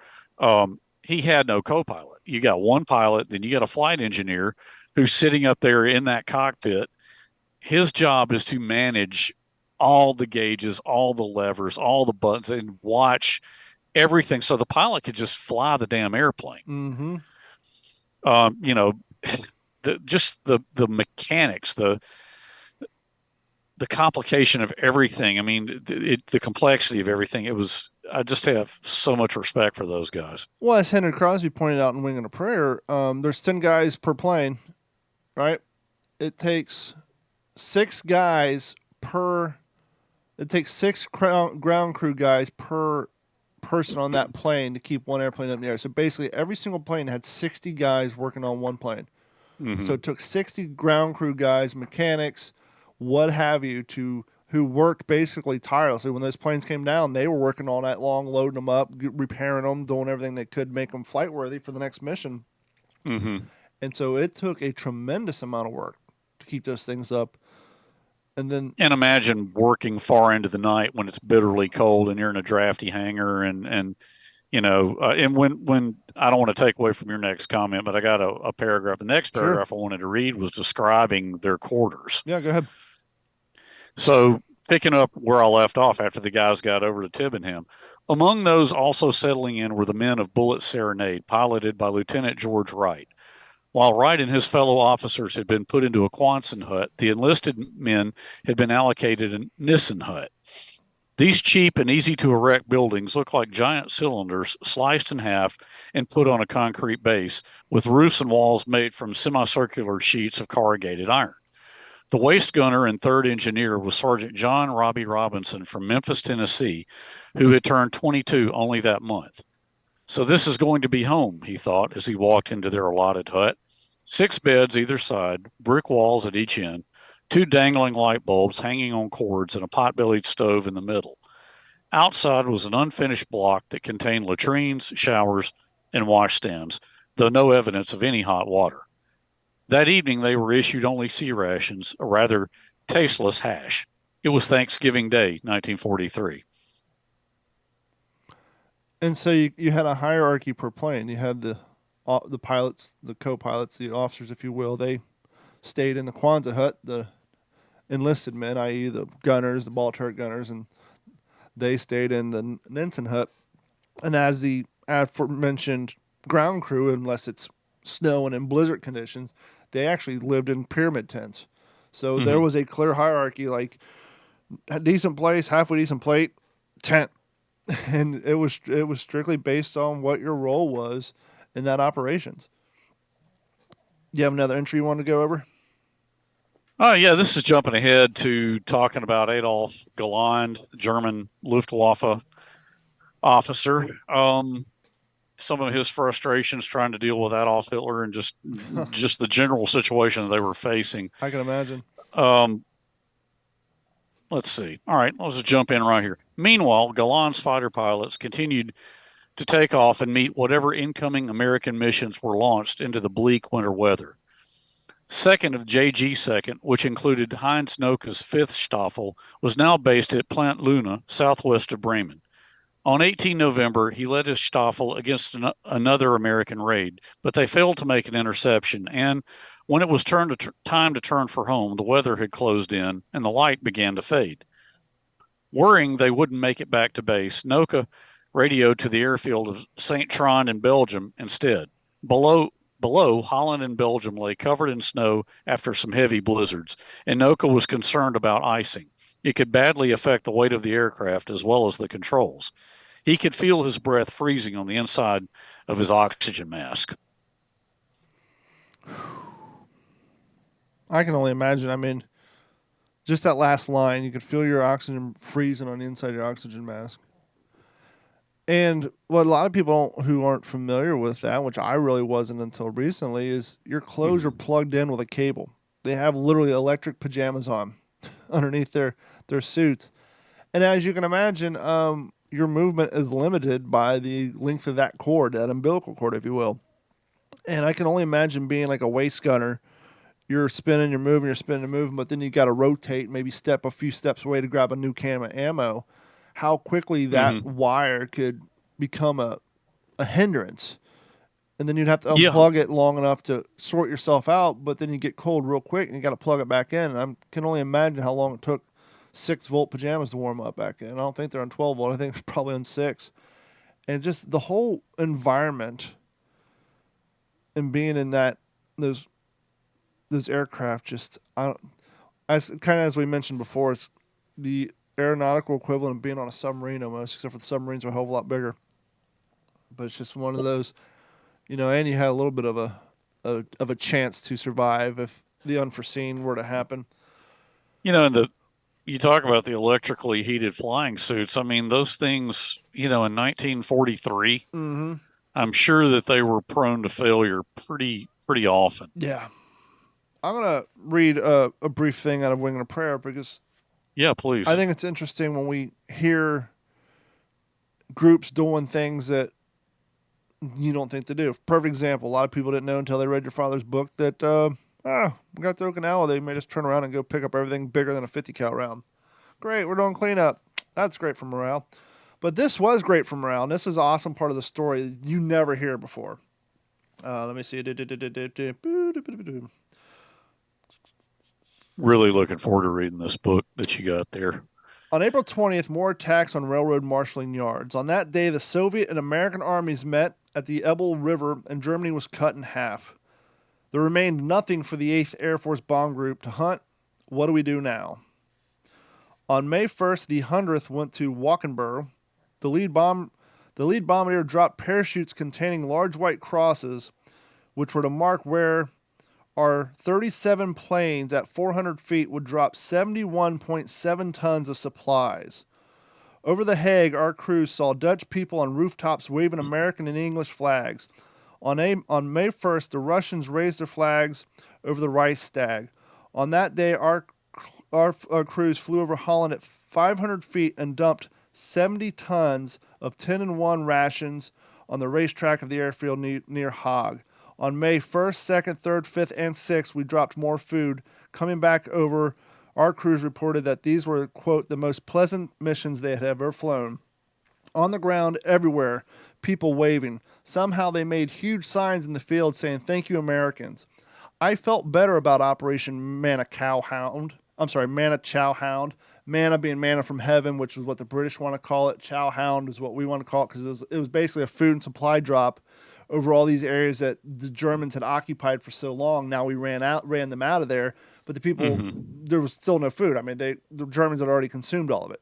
he had no co-pilot. You got one pilot, then you got a flight engineer who's sitting up there in that cockpit. His job is to manage all the gauges, all the levers, all the buttons, and watch everything so the pilot could just fly the damn airplane. Mm-hmm. The mechanics, the complication of everything. I mean, the complexity of everything. I just have so much respect for those guys. Well, as Henry Crosby pointed out in Winging a Prayer, there's 10 guys per plane, right? It takes 6 guys per. It takes 6 ground crew guys per person on that plane to keep one airplane up in the air. So basically, every single plane had 60 guys working on one plane. Mm-hmm. So it took 60 ground crew guys, mechanics, what have you, who worked basically tirelessly. When those planes came down, they were working all night long, loading them up, repairing them, doing everything they could to make them flight worthy for the next mission. Mm-hmm. And so it took a tremendous amount of work to keep those things up. And imagine working far into the night when it's bitterly cold and you're in a drafty hangar and when I don't want to take away from your next comment, but I got a paragraph. The next paragraph I wanted to read was describing their quarters. Yeah, go ahead. So picking up where I left off after the guys got over to Tibbenham, among those also settling in were the men of Bullet Serenade, piloted by Lieutenant George Wright. While Wright and his fellow officers had been put into a Quonset hut, the enlisted men had been allocated a Nissen hut. These cheap and easy-to-erect buildings look like giant cylinders sliced in half and put on a concrete base, with roofs and walls made from semicircular sheets of corrugated iron. The waist gunner and third engineer was Sergeant John Robbie Robinson from Memphis, Tennessee, who had turned 22 only that month. So this is going to be home, he thought, as he walked into their allotted hut. 6 beds either side, brick walls at each end, 2 dangling light bulbs hanging on cords, and a pot-bellied stove in the middle. Outside was an unfinished block that contained latrines, showers, and washstands, though no evidence of any hot water. That evening they were issued only sea rations, a rather tasteless hash. It was Thanksgiving Day, 1943. And so you had a hierarchy per plane. You had the pilots, the co-pilots, the officers, if you will. They stayed in the Quonset hut. The enlisted men, i.e. the gunners, the ball turret gunners, and they stayed in the Nissen hut. And as the aforementioned ground crew, unless it's snow and in blizzard conditions, they actually lived in pyramid tents. So there was a clear hierarchy, like a decent place, halfway decent plate, tent. And it was strictly based on what your role was in that operations. You have another entry you want to go over? Oh, yeah, this is jumping ahead to talking about Adolf Galland, German Luftwaffe officer. Some of his frustrations trying to deal with Adolf Hitler and just the general situation that they were facing. I can imagine. Let's see. All right, let's just jump in right here. Meanwhile, Galland's fighter pilots continued to take off and meet whatever incoming American missions were launched into the bleak winter weather. Second of JG Second, which included Heinz Noka's 5th Staffel, was now based at Plant Luna, southwest of Bremen. On 18 November, he led his Staffel against another American raid, but they failed to make an interception, and when it was time to turn for home, the weather had closed in, and the light began to fade. Worrying they wouldn't make it back to base, Noka radioed to the airfield of St. Trond in Belgium instead. Below, Holland and Belgium lay covered in snow after some heavy blizzards, and Noka was concerned about icing. It could badly affect the weight of the aircraft as well as the controls. He could feel his breath freezing on the inside of his oxygen mask. I can only imagine. I mean, just that last line, you could feel your oxygen freezing on the inside of your oxygen mask. And what a lot of people who aren't familiar with that, which I really wasn't until recently, is your clothes are plugged in with a cable. They have literally electric pajamas on underneath their suits. And as you can imagine, your movement is limited by the length of that cord, that umbilical cord, if you will. And I can only imagine being like a waist gunner. You're spinning, you're moving, but then you got to rotate, maybe step a few steps away to grab a new can of ammo. How quickly that wire could become a hindrance. And then you'd have to unplug it long enough to sort yourself out, but then you get cold real quick and you got to plug it back in. And I can only imagine how long it took 6-volt pajamas to warm up back in. I don't think they're on 12 volt. I think it's probably on 6. And just the whole environment and being in those aircraft, just as we mentioned before, it's the aeronautical equivalent of being on a submarine almost, except for the submarines are a whole lot bigger. But it's just one of those, and you had a little bit of a chance to survive if the unforeseen were to happen. And you talk about the electrically heated flying suits. I mean, those things, in 1943, I'm sure that they were prone to failure pretty often. Yeah. I'm going to read a brief thing out of Wing and a Prayer because yeah, please. I think it's interesting when we hear groups doing things that you don't think to do. Perfect example. A lot of people didn't know until they read your father's book that, we got to Okinawa. They made us turn around and go pick up everything bigger than a 50 cal round. Great. We're doing cleanup. That's great for morale. But this was great for morale. And this is an awesome part of the story that you never hear before. Let me see. Really looking forward to reading this book that you got there. On April 20th, more attacks on railroad marshaling yards. On that day, the Soviet and American armies met at the Elbe River, and Germany was cut in half. There remained nothing for the 8th Air Force Bomb Group to hunt. What do we do now? On May 1st, the 100th went to Wackenburg. The lead bombardier dropped parachutes containing large white crosses, which were to mark where our 37 planes at 400 feet would drop 71.7 tons of supplies. Over the Hague, our crews saw Dutch people on rooftops waving American and English flags. On May 1st, the Russians raised their flags over the Reichstag. On that day, our crews flew over Holland at 500 feet and dumped 70 tons of 10-in-1 rations on the racetrack of the airfield near Hague. On May 1st, 2nd, 3rd, 5th, and 6th, we dropped more food. Coming back over, our crews reported that these were, quote, the most pleasant missions they had ever flown. On the ground, everywhere, people waving. Somehow they made huge signs in the field saying, "Thank you, Americans." I felt better about Operation Manna Chow Hound. Manna being manna from heaven, which is what the British want to call it. Chow Hound is what we want to call it because it was basically a food and supply drop over all these areas that the Germans had occupied for so long. Now we ran them out of there, but the people, there was still no food. I mean, the Germans had already consumed all of it.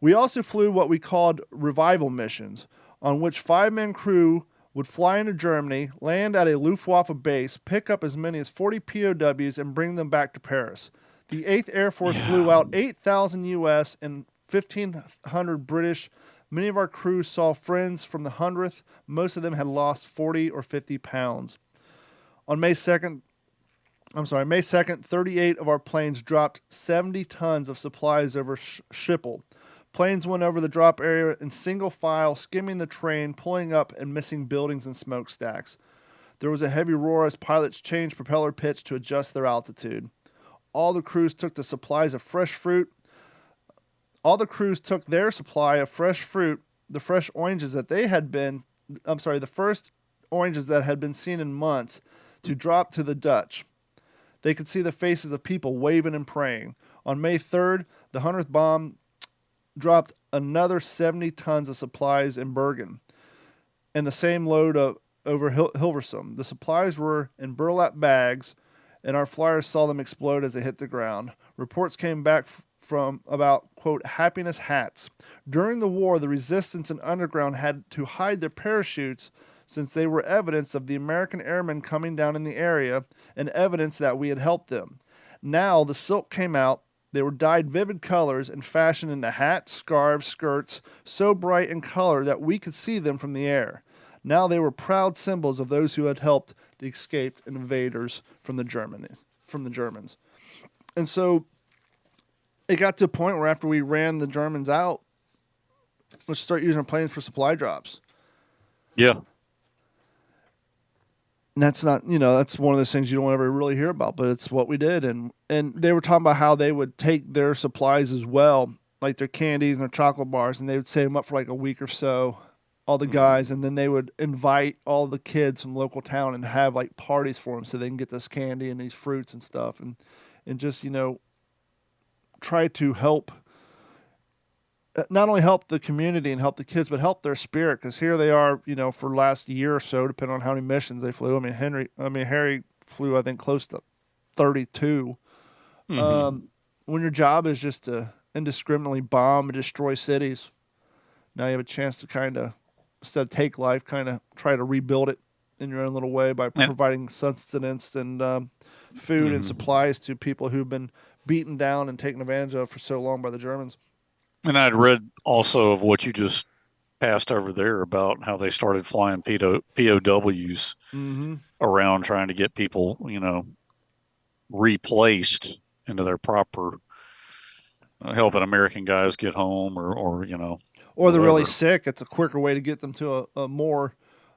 We also flew what we called revival missions, on which 5-man crew would fly into Germany, land at a Luftwaffe base, pick up as many as 40 POWs, and bring them back to Paris. The 8th Air Force flew out 8,000 U.S. and 1,500 British. Many of our crews saw friends from the 100th. Most of them had lost 40 or 50 pounds. On May 2nd, 38 of our planes dropped 70 tons of supplies over Schiphol. Planes went over the drop area in single file, skimming the train, pulling up and missing buildings and smokestacks. There was a heavy roar as pilots changed propeller pitch to adjust their altitude. All the crews took their supply of fresh fruit, the fresh oranges that the first oranges that had been seen in months, to drop to the Dutch. They could see the faces of people waving and praying. On May 3rd, the 100th bomb dropped another 70 tons of supplies in Bergen, and the same load over Hilversum. The supplies were in burlap bags, and our flyers saw them explode as they hit the ground. Reports came back from about, quote, happiness hats. During the war, the resistance and underground had to hide their parachutes since they were evidence of the American airmen coming down in the area and evidence that we had helped them. Now the silk came out. They were dyed vivid colors and fashioned into hats, scarves, skirts, so bright in color that we could see them from the air. Now they were proud symbols of those who had helped the escaped invaders from the Germans. And so it got to a point where after we ran the Germans out, let's start using planes for supply drops. Yeah. And that's not, that's one of those things you don't ever really hear about, but it's what we did. And they were talking about how they would take their supplies as well, like their candies and their chocolate bars, and they would save them up for like a week or so, all the guys, and then they would invite all the kids from local town and have like parties for them so they can get this candy and these fruits and stuff, and just, try to help, not only help the community and help the kids, but help their spirit, because here they are, for the last year or so, depending on how many missions they flew. Harry flew, I think, close to 32. Mm-hmm. When your job is just to indiscriminately bomb and destroy cities, now you have a chance to kind of, instead of take life, kind of try to rebuild it in your own little way by providing sustenance and food and supplies to people who've been beaten down and taken advantage of for so long by the Germans. And I'd read also of what you just passed over there about how they started flying POWs around trying to get people, replaced into their proper, helping American guys get home or they're really sick. It's a quicker way to get them to a more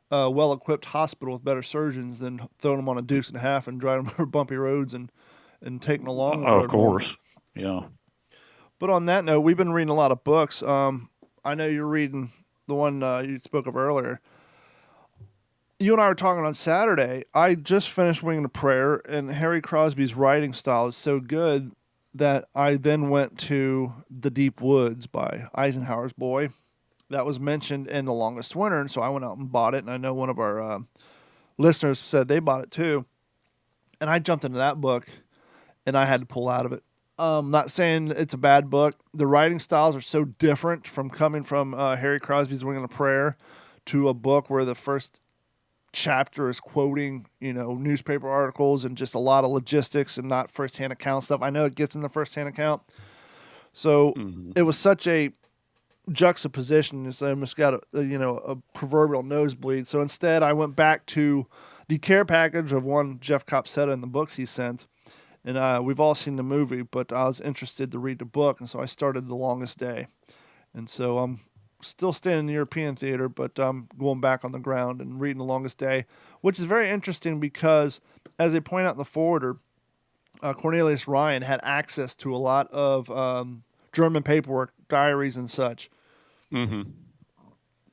well-equipped hospital with better surgeons than throwing them on a deuce and a half and driving them over bumpy roads and taking a long road. Of course, yeah. But on that note, we've been reading a lot of books. I know you're reading the one you spoke of earlier. You and I were talking on Saturday. I just finished Winging a Prayer, and Harry Crosby's writing style is so good that I then went to The Deep Woods by Eisenhower's Boy. That was mentioned in The Longest Winter, and so I went out and bought it, and I know one of our listeners said they bought it too. And I jumped into that book, and I had to pull out of it. Not saying it's a bad book. The writing styles are so different from coming from Harry Crosby's Winging a Prayer to a book where the first chapter is quoting, newspaper articles and just a lot of logistics and not first-hand account stuff. I know it gets in the first-hand account. So it was such a juxtaposition. It's almost got a proverbial nosebleed. So instead, I went back to the care package of one Jeff Copsetta and the books he sent. And we've all seen the movie, but I was interested to read the book, and so I started The Longest Day. And so I'm still staying in the European theater, but I'm going back on the ground and reading The Longest Day, which is very interesting because, as they point out in the forwarder, Cornelius Ryan had access to a lot of German paperwork, diaries, and such. Mm-hmm.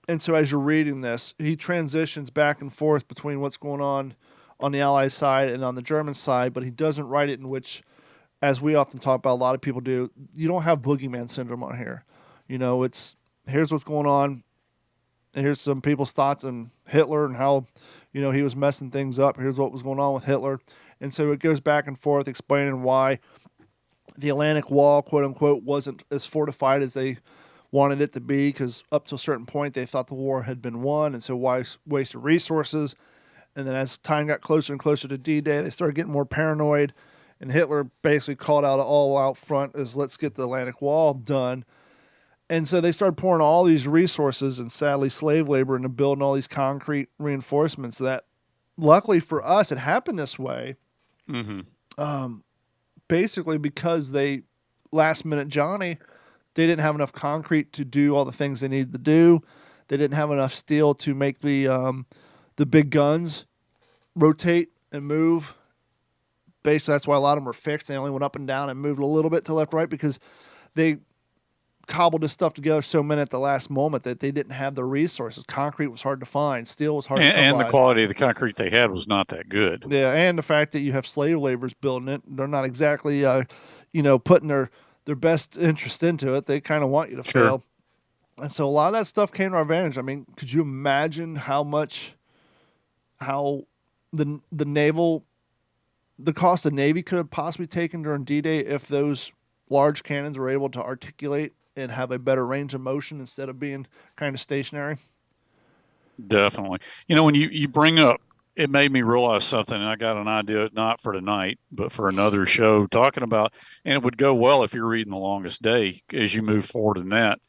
And so as you're reading this, he transitions back and forth between what's going on the Allied side and on the German side, but he doesn't write it in which, as we often talk about, a lot of people do, you don't have boogeyman syndrome on here. It's here's what's going on, and here's some people's thoughts on Hitler and how, he was messing things up. Here's what was going on with Hitler. And so it goes back and forth explaining why the Atlantic Wall, quote unquote, wasn't as fortified as they wanted it to be, because up to a certain point they thought the war had been won, and so why waste resources? And then as time got closer and closer to D-Day, they started getting more paranoid, and Hitler basically called out all out front as let's get the Atlantic Wall done. And so they started pouring all these resources and sadly slave labor into building all these concrete reinforcements that, luckily for us, it happened this way. Mm-hmm. Basically because they, last minute Johnny, they didn't have enough concrete to do all the things they needed to do. They didn't have enough steel to make the big guns rotate and move. Basically, that's why a lot of them were fixed. They only went up and down and moved a little bit to left, right, because they cobbled this stuff together so many at the last moment that they didn't have the resources. Concrete was hard to find. Steel was hard to come and by. the quality of the concrete they had was not that good. Yeah, and the fact that you have slave laborers building it, they're not exactly, putting their best interest into it. They kind of want you to fail. And so a lot of that stuff came to our advantage. I mean, could you imagine how the cost of Navy could have possibly taken during D-Day if those large cannons were able to articulate and have a better range of motion instead of being kind of stationary? Definitely. When you bring up, it made me realize something, and I got an idea, not for tonight, but for another show, talking about, and it would go well if you're reading The Longest Day as you move forward in that.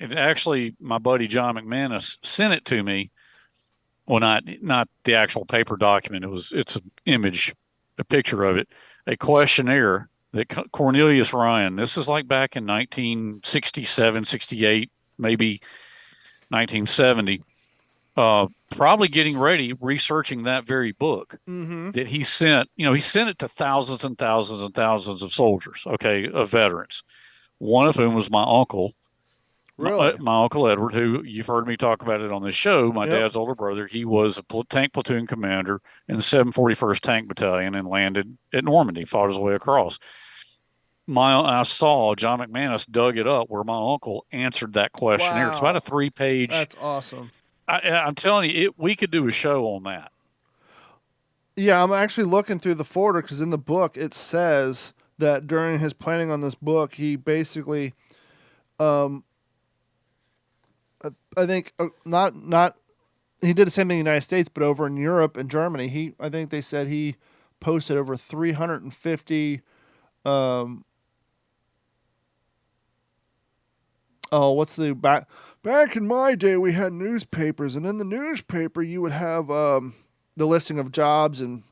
Actually, my buddy John McManus sent it to me. Well, not the actual paper document. It's an image, a picture of it, a questionnaire that Cornelius Ryan, this is like back in 1967, 68, maybe 1970, probably getting ready, researching that very book that he sent. He sent it to thousands and thousands and thousands of soldiers, of veterans, one of whom was my uncle. Really? My Uncle Edward, who you've heard me talk about it on this show, my dad's older brother. He was a tank platoon commander in the 741st Tank Battalion and landed at Normandy, fought his way across. I saw John McManus dug it up where my uncle answered that questionnaire. Wow. It's about a 3-page. That's awesome. I'm telling you, we could do a show on that. Yeah, I'm actually looking through the folder because in the book it says that during his planning on this book, he basically... I think not he did the same thing in the United States, but over in Europe and Germany, I think they said he posted over 350 back in my day we had newspapers, and in the newspaper you would have the listing of jobs and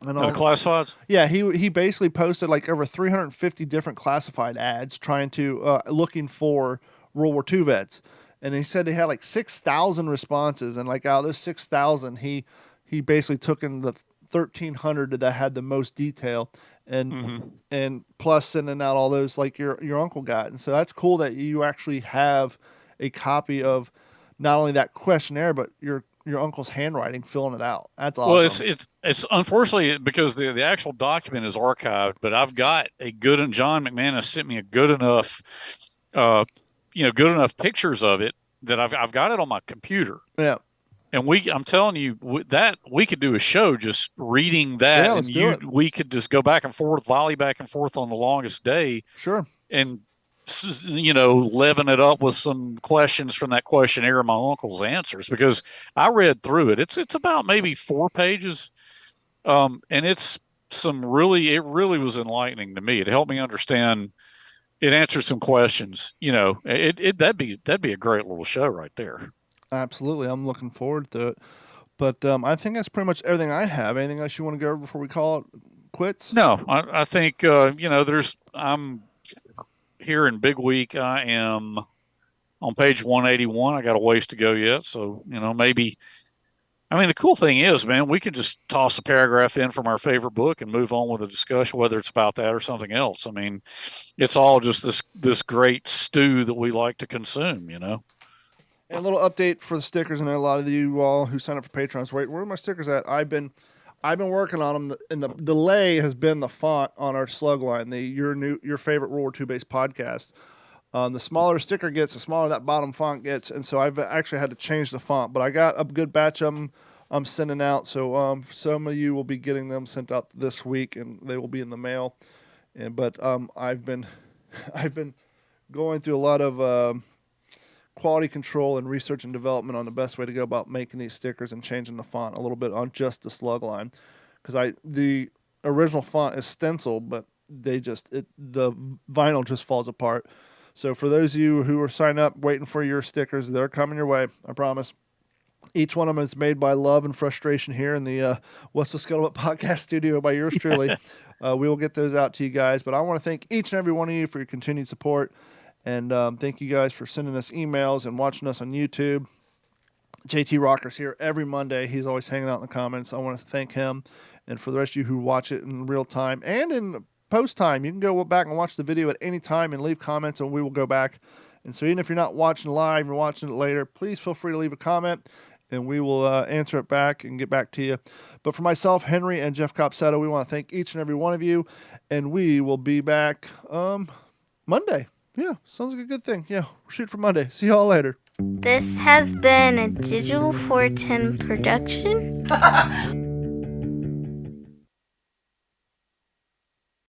all. Classifieds? Yeah, he basically posted like over 350 different classified ads trying to looking for World War II vets. And he said they had like 6,000 responses, and like out of those 6,000, he basically took in the 1,300 that had the most detail, and plus sending out all those like your uncle got. And so that's cool that you actually have a copy of not only that questionnaire but your uncle's handwriting filling it out. That's awesome. Well, it's unfortunately because the actual document is archived, but I've got John McManus sent me a good enough. Good enough pictures of it that I've got it on my computer. Yeah. And I'm telling you that we could do a show just reading that, and we could just go back and forth, volley back and forth on The Longest Day. Sure. And leaven it up with some questions from that questionnaire and my uncle's answers, because I read through it. It's about maybe 4 pages. And it really was enlightening to me. It helped me understand. It answers some questions, that'd be a great little show right there. Absolutely. I'm looking forward to it. But I think that's pretty much everything I have. Anything else you want to go over before we call it quits? No, I think, I'm here in Big Week. I am on page 181. I got a ways to go yet. So, maybe, the cool thing is, man, we can just toss a paragraph in from our favorite book and move on with a discussion, whether it's about that or something else. It's all just this great stew that we like to consume, And a little update for the stickers, and a lot of you all who sign up for Patrons, wait, where are my stickers at? I've been working on them, and the delay has been the font on our slug line, your favorite World War II based podcast. The smaller sticker gets, the smaller that bottom font gets, and so I've actually had to change the font. But I got a good batch of them I'm sending out, so some of you will be getting them sent out this week, and they will be in the mail. But I've been going through a lot of quality control and research and development on the best way to go about making these stickers and changing the font a little bit on just the slug line, because the original font is stencil, but the vinyl just falls apart. So for those of you who are signed up waiting for your stickers, they're coming your way, I promise. Each one of them is made by love and frustration here in the What's the Scuttlebutt podcast studio by yours truly. We will get those out to you guys. But I want to thank each and every one of you for your continued support. And thank you guys for sending us emails and watching us on YouTube. JT Rocker's here every Monday. He's always hanging out in the comments. I want to thank him. And for the rest of you who watch it in real time and in post time, you can go back and watch the video at any time and leave comments, and we will go back. And so even if you're not watching live, you're watching it later, please feel free to leave a comment, and we will answer it back and get back to you. But for myself, Henry, and Jeff Copsetta, we want to thank each and every one of you, and we will be back Monday. Yeah, sounds like a good thing. Yeah, we'll shoot for Monday. See y'all later. This has been a Digital 410 production.